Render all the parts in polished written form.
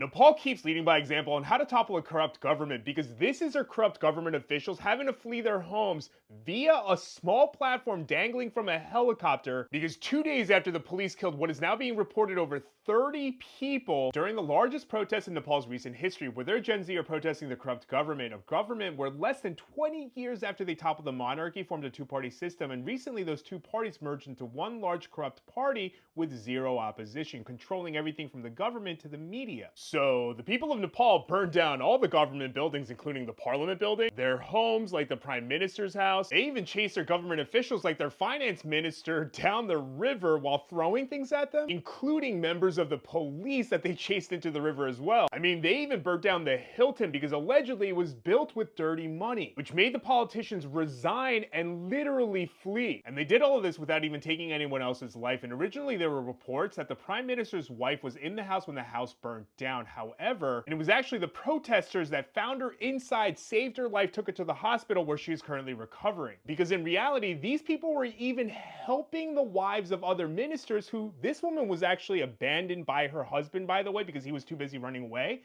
Nepal keeps leading by example on how to topple a corrupt government because this is our corrupt government officials having to flee their homes via a small platform dangling from a helicopter because 2 days after the police killed what is now being reported over 30 people during the largest protest in Nepal's recent history, where their Gen Z are protesting the corrupt government, a government where less than 20 years after they toppled the monarchy formed a two-party system, and recently those two parties merged into one large corrupt party with zero opposition, controlling everything from the government to the media. So the people of Nepal burned down all the government buildings, including the parliament building, their homes like the prime minister's house. They even chased their government officials like their finance minister down the river while throwing things at them, including members of the police that they chased into the river as well. I mean, they even burnt down the Hilton because allegedly it was built with dirty money, which made the politicians resign and literally flee. And they did all of this without even taking anyone else's life. And originally there were reports that the prime minister's wife was in the house when the house burned down. However, and it was actually the protesters that found her inside, saved her life, took her to the hospital where she is currently recovering. Because in reality, these people were even helping the wives of other ministers, who this woman was actually abandoned by her husband, by the way, because he was too busy running away.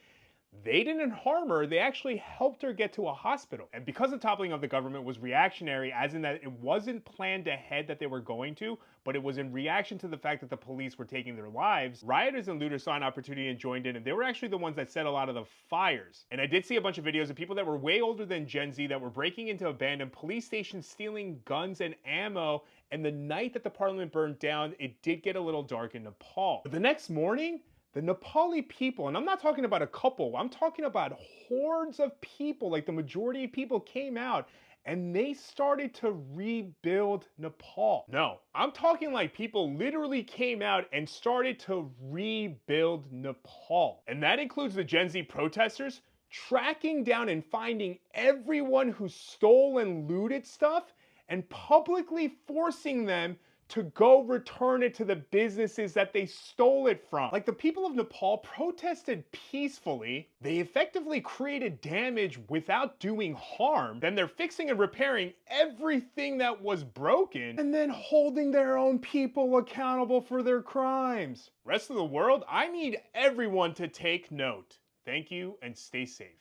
They didn't harm her, they actually helped her get to a hospital. And because the toppling of the government was reactionary, as in that it wasn't planned ahead that they were going to, but it was in reaction to the fact that the police were taking their lives, rioters and looters saw an opportunity and joined in, and they were actually the ones that set a lot of the fires. And I did see a bunch of videos of people that were way older than Gen Z that were breaking into abandoned police stations, stealing guns and ammo, and the night that the parliament burned down, it did get a little dark in Nepal. But the next morning, the Nepali people, and I'm not talking about a couple, I'm talking about hordes of people, like the majority of people came out and they started to rebuild Nepal. No, I'm talking like people literally came out and started to rebuild Nepal. And that includes the Gen Z protesters tracking down and finding everyone who stole and looted stuff and publicly forcing them to go return it to the businesses that they stole it from. Like, the people of Nepal protested peacefully. They effectively created damage without doing harm. Then they're fixing and repairing everything that was broken and then holding their own people accountable for their crimes. Rest of the world, I need everyone to take note. Thank you and stay safe.